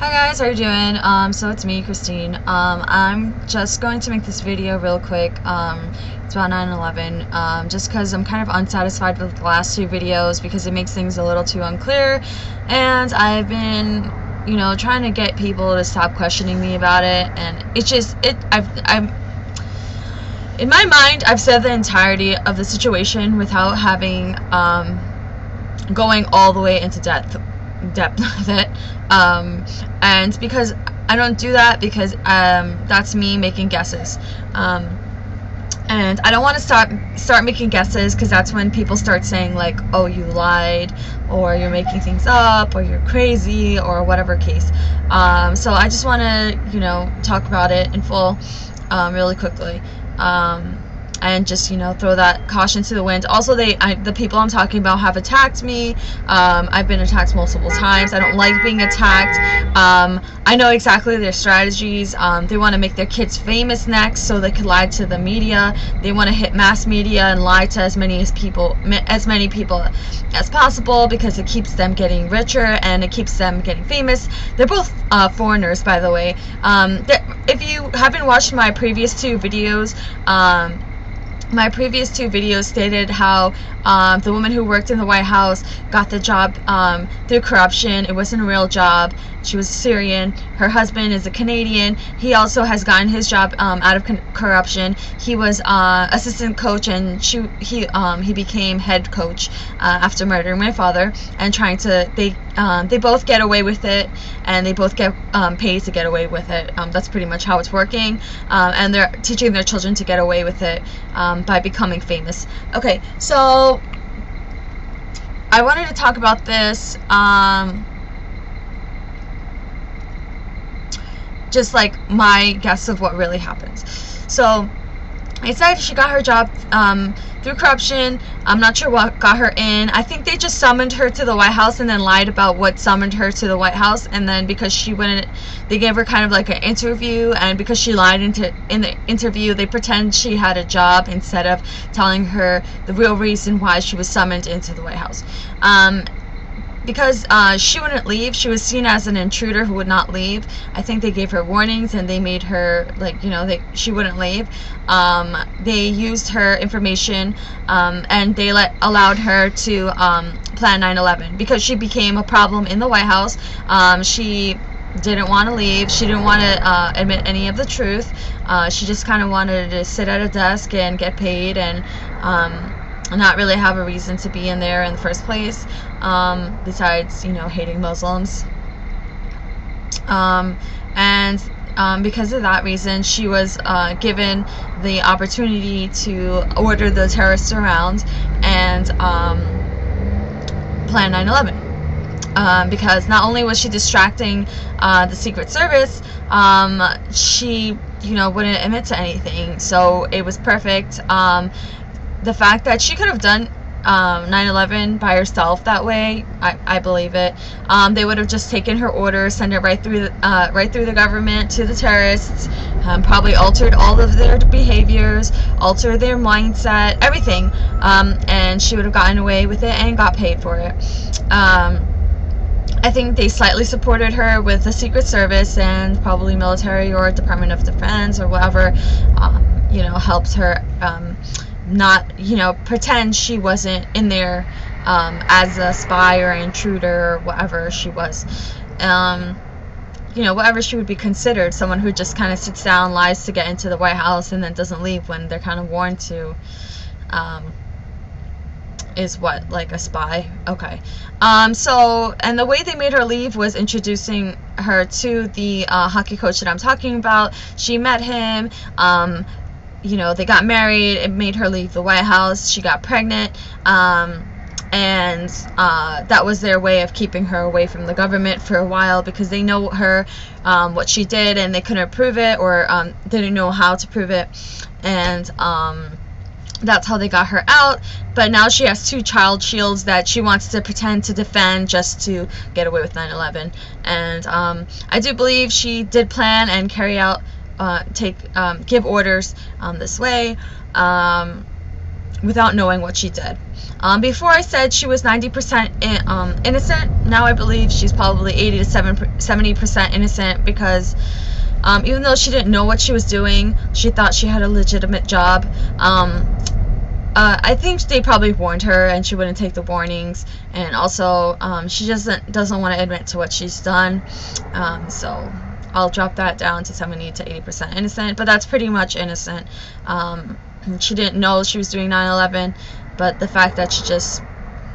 Hi guys, how are you doing? So it's me, Christine. I'm just going to make this video real quick. It's about 9/11. Just because I'm kind of unsatisfied with the last two videos because it makes things a little too unclear, and I've been, trying to get people to stop questioning me about it, and I'm in my mind, I've said the entirety of the situation without having going all the way into depth with it, and because I don't do that, because that's me making guesses, and I don't want to start making guesses, because that's when people start saying like, oh, you lied, or you're making things up, or you're crazy, or whatever case. So I just want to talk about it in full, really quickly, and just throw that caution to the wind. Also, the people I'm talking about have attacked me. I've been attacked multiple times. I don't like being attacked. I know exactly their strategies. They want to make their kids famous next so they could lie to the media. They want to hit mass media and lie to as many people as possible, because it keeps them getting richer and it keeps them getting famous. They're both foreigners, by the way. If you haven't watched my previous two videos, stated how the woman who worked in the White House got the job through corruption. It wasn't a real job. She was Syrian. Her husband is a Canadian. He also has gotten his job out of corruption. He was assistant coach, and he became head coach after murdering my father and trying to. They both get away with it, and they both get paid to get away with it. That's pretty much how it's working, and they're teaching their children to get away with it by becoming famous. Okay, so I wanted to talk about this, just like my guess of what really happens. So it said she got her job through corruption. I'm not sure what got her in. I think they just summoned her to the White House and then lied about what summoned her to the White House. And then because she wouldn't, they gave her kind of like an interview. And because she lied in the interview, they pretend she had a job instead of telling her the real reason why she was summoned into the White House. Because she wouldn't leave. She was seen as an intruder who would not leave. I think they gave her warnings, and they made her, she wouldn't leave. They used her information, and they allowed her to plan 9/11 because she became a problem in the White House. She didn't want to leave. She didn't want to admit any of the truth. She just kind of wanted to sit at a desk and get paid, and not really have a reason to be in there in the first place, besides hating Muslims, and because of that reason, she was given the opportunity to order the terrorists around and plan 9/11, because not only was she distracting the Secret Service, she wouldn't admit to anything, so it was perfect. The fact that she could have done 9/11 by herself that way, I believe it. They would have just taken her order, sent it right through the government to the terrorists, probably altered all of their behaviors, altered their mindset, everything, and she would have gotten away with it and got paid for it. I think they slightly supported her with the Secret Service and probably military or Department of Defense or whatever, helped her not pretend she wasn't in there as a spy or an intruder or whatever she was, whatever she would be considered, someone who just kind of sits down, lies to get into the White House, and then doesn't leave when they're kind of warned to, is what, like a spy? Okay. So, and the way they made her leave was introducing her to the hockey coach that I'm talking about. She met him, they got married. It made her leave the White House. She got pregnant, and that was their way of keeping her away from the government for a while, because they know her, what she did, and they couldn't prove it, or they didn't know how to prove it, and that's how they got her out. But now she has two child shields that she wants to pretend to defend just to get away with 9/11, and I do believe she did plan and carry out give orders this way. without knowing what she did. Before I said she was 90% innocent. Now I believe she's probably 80 to 70% innocent, because even though she didn't know what she was doing, she thought she had a legitimate job. I think they probably warned her and she wouldn't take the warnings, and also she doesn't want to admit to what she's done. So I'll drop that down to 70 to 80% innocent, but that's pretty much innocent. She didn't know she was doing 9/11, but the fact that she just,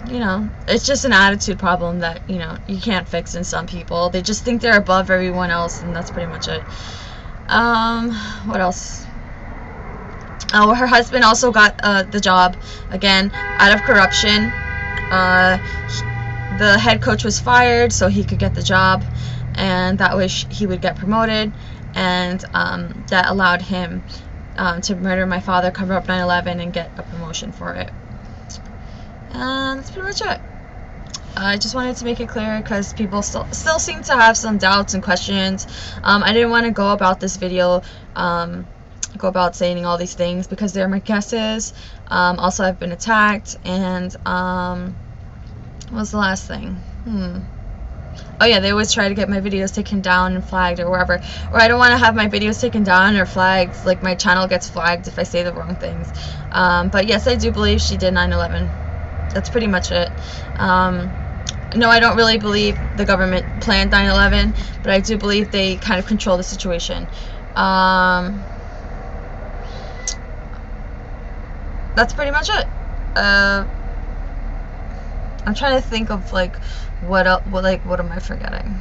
it's just an attitude problem that, you can't fix in some people. They just think they're above everyone else, and that's pretty much it. What else? Oh, her husband also got the job, again, out of corruption. The head coach was fired so he could get the job, and that way he would get promoted, and that allowed him to murder my father, cover up 9/11, and get a promotion for it. And that's pretty much it. I just wanted to make it clear because people still seem to have some doubts and questions. I didn't want to go about this video, go about saying all these things, because they're my guesses. Also, I've been attacked, and what was the last thing? Oh yeah, they always try to get my videos taken down and flagged or wherever. Or I don't want to have my videos taken down or flagged. Like, my channel gets flagged if I say the wrong things. But yes, I do believe she did 9/11. That's pretty much it. No, I don't really believe the government planned 9/11, but I do believe they kind of control the situation. That's pretty much it. I'm trying to think of what am I forgetting?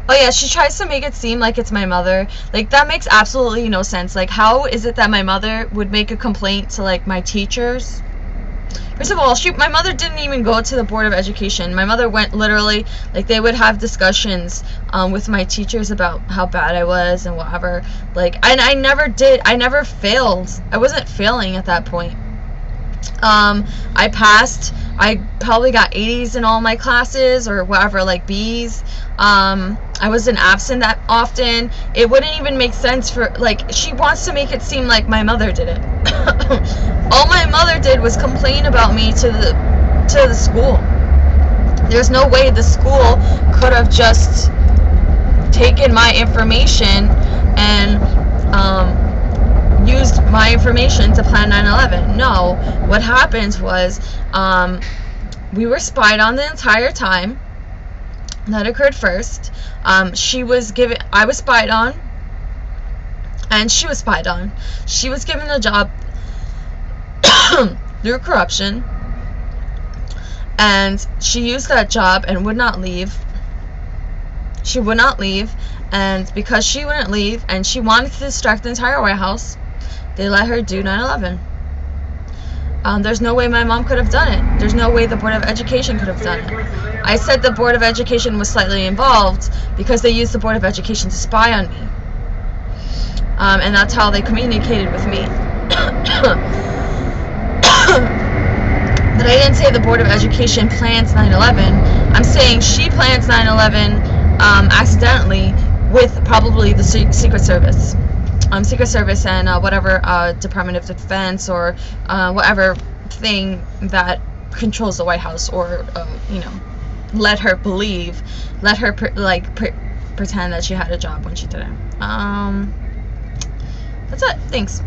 Oh yeah, she tries to make it seem like it's my mother. That makes absolutely no sense. How is it that my mother would make a complaint to my teachers? First of all, my mother didn't even go to the Board of Education. My mother went literally, they would have discussions with my teachers about how bad I was and whatever. And I never failed. I wasn't failing at that point. I passed. I probably got 80s in all my classes or whatever, B's. I wasn't absent that often. It wouldn't even make sense for, she wants to make it seem like my mother did it. All my mother did was complain about me to the school. There's no way the school could have just taken my information and used my information to plan 9/11. No, what happened was we were spied on the entire time. That occurred first. I was spied on, and she was spied on. She was given a job through corruption, and she used that job and would not leave. She would not leave, and because she wouldn't leave and she wanted to distract the entire White House, they let her do 9/11. There's no way my mom could have done it. There's no way the Board of Education could have done it. I said the Board of Education was slightly involved because they used the Board of Education to spy on me. And that's how they communicated with me. But I didn't say the Board of Education plans 9/11. I'm saying she plans 9/11 accidentally with probably the Secret Service. Secret Service and whatever Department of Defense or whatever thing that controls the White House, or let her pretend that she had a job when she didn't. That's it. Thanks.